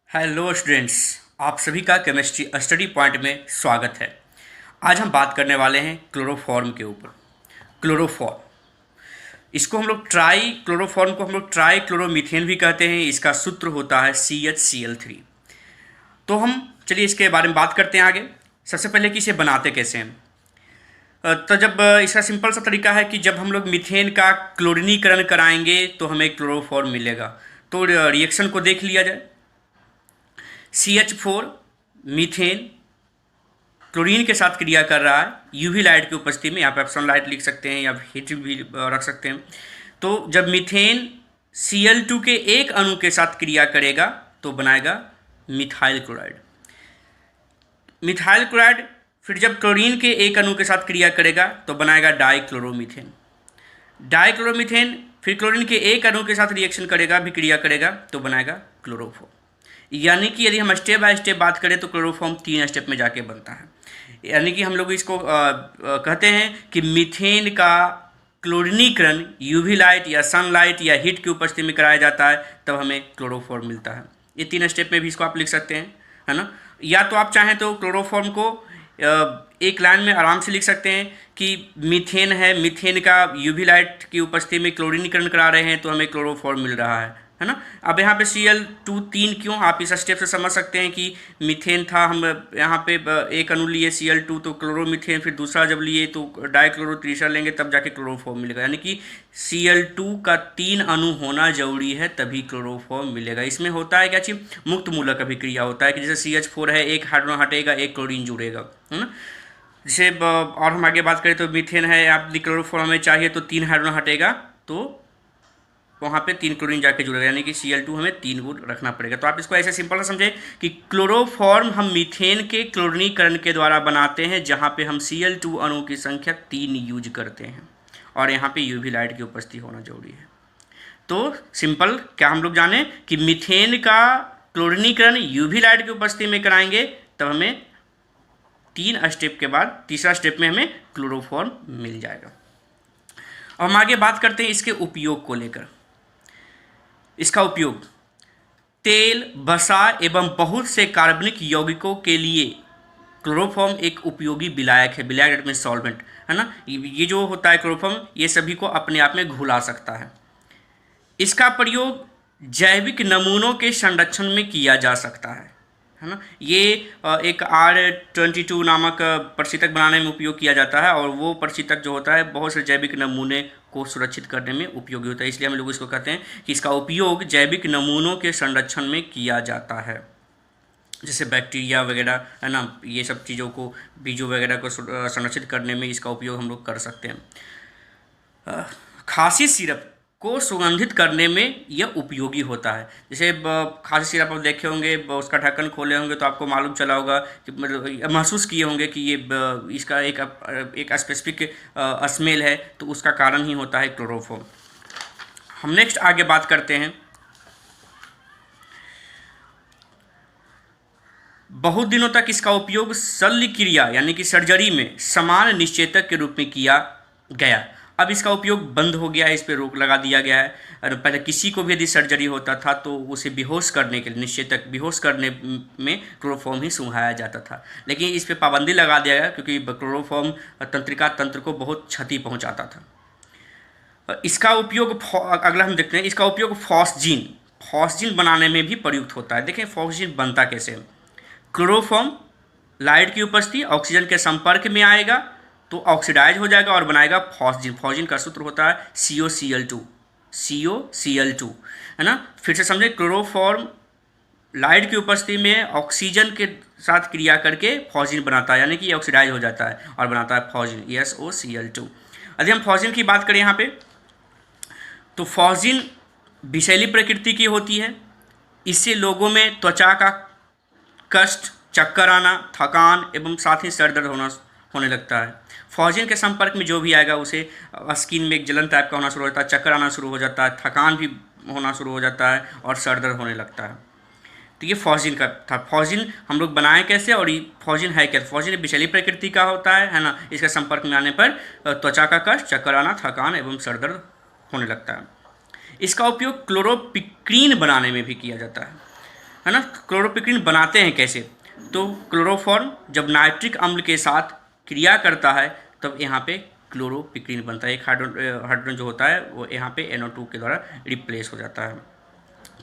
Hello students, आप सभी का केमिस्ट्री स्टडी पॉइंट में स्वागत है। आज हम बात करने वाले हैं क्लोरोफॉर्म के ऊपर। क्लोरोफॉर्म, इसको हम लोग क्लोरोफॉर्म को हम लोग ट्राई क्लोरोमीथेन भी कहते हैं। इसका सूत्र होता है CHCl3। तो हम चलिए इसके बारे में बात करते हैं आगे। सबसे पहले कि इसे बनाते कैसे हैं। तो जब इसका सिंपल सा तरीका है कि जब हम लोग मीथेन का क्लोरीनीकरण कराएंगे तो हमें क्लोरोफॉर्म मिलेगा। तो रिएक्शन को देख लिया जाए। CH4 मीथेन क्लोरीन के साथ क्रिया कर रहा है यूवी लाइट की उपस्थिति में। यहाँ पे आप सनलाइट लिख सकते हैं या हीट भी रख सकते हैं। तो जब मीथेन Cl2 के एक अणु के साथ क्रिया करेगा तो बनाएगा मिथाइल क्लोराइड। मिथाइल क्लोराइड फिर जब क्लोरीन के एक अणु के साथ क्रिया करेगा तो बनाएगा डाइक्लोरोमीथेन। डाइक्लोरोमीथेन फिर क्लोरीन के एक अणु के साथ रिएक्शन करेगा, भी क्रिया करेगा, तो बनाएगा क्लोरोफॉर्म। यानी कि यदि हम स्टेप बाय स्टेप बात करें तो क्लोरोफॉर्म 3 स्टेप में जाके बनता है। यानी कि हम लोग इसको कहते हैं कि मीथेन का क्लोरीनीकरण यूवी लाइट या सनलाइट या हीट की उपस्थिति में कराया जाता है, तब हमें क्लोरोफॉर्म मिलता है। ये 3 स्टेप में भी इसको आप लिख सकते हैं, है ना। या तो आप चाहें तो क्लोरोफॉर्म को एक लाइन में आराम से लिख सकते हैं कि मीथेन है, मीथेन का यूवी लाइट की उपस्थिति में क्लोरीनीकरण करा रहे हैं तो हमें क्लोरोफॉर्म मिल रहा है ना। अब यहाँ पे Cl2 3 क्यों, आप इस स्टेप से समझ सकते हैं कि मीथेन था, हम यहाँ पे एक अणु लिए Cl2 तो क्लोरोमीथेन, फिर दूसरा जब लिए तो डाइक्लोरो, तीसरा लेंगे तब जाके क्लोरोफॉर्म मिलेगा। यानी कि Cl2 का 3 अणु होना जरूरी है तभी क्लोरोफॉर्म मिलेगा। इसमें होता है क्या चीज, मुक्त मूलक अभिक्रिया होता है कि जैसे CH4 है, एक हाइड्रोजन हटेगा, एक क्लोरीन जुड़ेगा, है ना। जैसे और हम आगे बात करें तो मीथेन है, आप क्लोरोफॉर्म हमें चाहिए तो 3 हाइड्रोजन हटेगा तो वहाँ पे 3 क्लोरीन जाके जुड़ेगा, यानी कि Cl2 हमें 3 गुण रखना पड़ेगा। तो आप इसको ऐसे सिंपल से समझें कि क्लोरोफॉर्म हम मीथेन के क्लोरीनीकरण के द्वारा बनाते हैं, जहाँ पे हम Cl2 अणु की संख्या 3 यूज करते हैं और यहाँ पे यूवी लाइट की उपस्थिति होना जरूरी है। तो सिंपल क्या हम लोग जाने कि मीथेन का क्लोरीनीकरण यूवी लाइट की उपस्थिति में कराएंगे तब हमें 3 स्टेप के बाद तीसरा स्टेप में हमें क्लोरोफॉर्म मिल जाएगा। अब हम आगे बात करते हैं इसके उपयोग को लेकर। इसका उपयोग तेल, वसा एवं बहुत से कार्बनिक यौगिकों के लिए क्लोरोफॉर्म एक उपयोगी विलायक है। विलायक में सॉल्वेंट, है ना। ये जो होता है क्लोरोफॉर्म, ये सभी को अपने आप में घुला सकता है। इसका प्रयोग जैविक नमूनों के संरक्षण में किया जा सकता है ना। ये एक R22 नामक प्रशीतक बनाने में उपयोग किया जाता है और वो प्रशीतक जो होता है बहुत से जैविक नमूने को सुरक्षित करने में उपयोगी होता है। इसलिए हम लोग इसको कहते हैं कि इसका उपयोग जैविक नमूनों के संरक्षण में किया जाता है, जैसे बैक्टीरिया वगैरह, है ना। ये सब चीज़ों को, बीजों वगैरह को संरक्षित करने में इसका उपयोग हम लोग कर सकते हैं। खांसी सिरप को सुगंधित करने में यह उपयोगी होता है। जैसे खांसी सिरप आप देखे होंगे, उसका ढक्कन खोले होंगे तो आपको मालूम चला होगा कि मतलब महसूस किए होंगे कि ये इसका एक स्पेसिफिक स्मेल है, तो उसका कारण ही होता है क्लोरोफॉर्म। हम नेक्स्ट आगे बात करते हैं। बहुत दिनों तक इसका उपयोग शल्य क्रिया यानी कि सर्जरी में समान निश्चेतक के रूप में किया गया। अब इसका उपयोग बंद हो गया है, इस पर रोक लगा दिया गया है। और पहले किसी को भी यदि सर्जरी होता था तो उसे बेहोश करने के लिए, निश्चेतक बेहोश करने में क्लोरोफॉर्म ही सुंघाया जाता था, लेकिन इस पर पाबंदी लगा दिया गया क्योंकि क्लोरोफॉर्म तंत्रिका तंत्र को बहुत क्षति पहुंचाता था। इसका उपयोग अगला हम देखते हैं, इसका उपयोग फॉस्जीन बनाने में भी प्रयुक्त होता है। देखें फॉस्जीन बनता कैसे। क्लोरोफॉर्म लाइट की उपस्थिति ऑक्सीजन के संपर्क में आएगा तो ऑक्सीडाइज हो जाएगा और बनाएगा फॉस्जीन। फॉस्जीन का सूत्र होता है COCl2, है ना। फिर से समझे, क्लोरोफॉर्म लाइट की उपस्थिति में ऑक्सीजन के साथ क्रिया करके फॉस्जीन बनाता है, यानी कि ऑक्सीडाइज हो जाता है और बनाता है फॉस्जीन, SOCl2। यदि हम फॉस्जीन की बात करें यहाँ पे, तो फॉस्जीन विषैली प्रकृति की होती है। इससे लोगों में त्वचा का कष्ट, चक्कर आना, थकान एवं साथ ही सर दर्द होने लगता है। फॉस्जीन के संपर्क में जो भी आएगा उसे स्किन में एक जलन टाइप का होना शुरू हो जाता है, चक्कर आना शुरू हो जाता है, थकान भी होना शुरू हो जाता है और सर दर्द होने लगता है। तो ये फॉस्जीन का था। फॉस्जीन हम लोग बनाएं कैसे और ये फॉस्जीन है क्या। फॉस्जीन विषैली प्रकृति का होता है ना। इसके संपर्क में आने पर त्वचा का कष्ट, चक्कर आना, थकान एवं सर दर्द होने लगता है। इसका उपयोग क्लोरोपिक्रीन बनाने में भी किया जाता है है ना। क्लोरोपिक्रीन बनाते हैं कैसे, तो क्लोरोफॉर्म जब नाइट्रिक अम्ल के साथ क्रिया करता है तब यहाँ पे क्लोरोपिक्रीन बनता है। एक हाइड्रोजन जो होता है वो यहाँ पे NO2 के द्वारा रिप्लेस हो जाता है।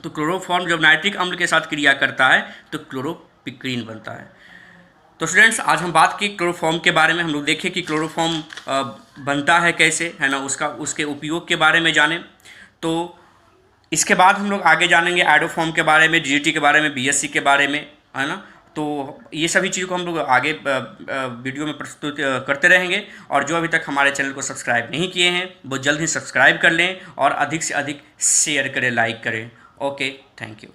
तो क्लोरोफॉर्म जब नाइट्रिक अम्ल के साथ क्रिया करता है तो क्लोरोपिक्रीन बनता है। तो स्टूडेंट्स, आज हम बात की क्लोरोफॉर्म के बारे में। हम लोग देखें कि क्लोरोफॉर्म बनता है कैसे, है ना, उसके उपयोग के बारे में जानें। तो इसके बाद हम लोग आगे जानेंगे आइडोफॉर्म के बारे में, DDT के बारे में, BSC के बारे में, है ना। तो ये सभी चीज़ों को हम लोग आगे वीडियो में प्रस्तुत करते रहेंगे। और जो अभी तक हमारे चैनल को सब्सक्राइब नहीं किए हैं वो जल्द ही सब्सक्राइब कर लें और अधिक से अधिक शेयर करें, लाइक करें। Okay, thank you.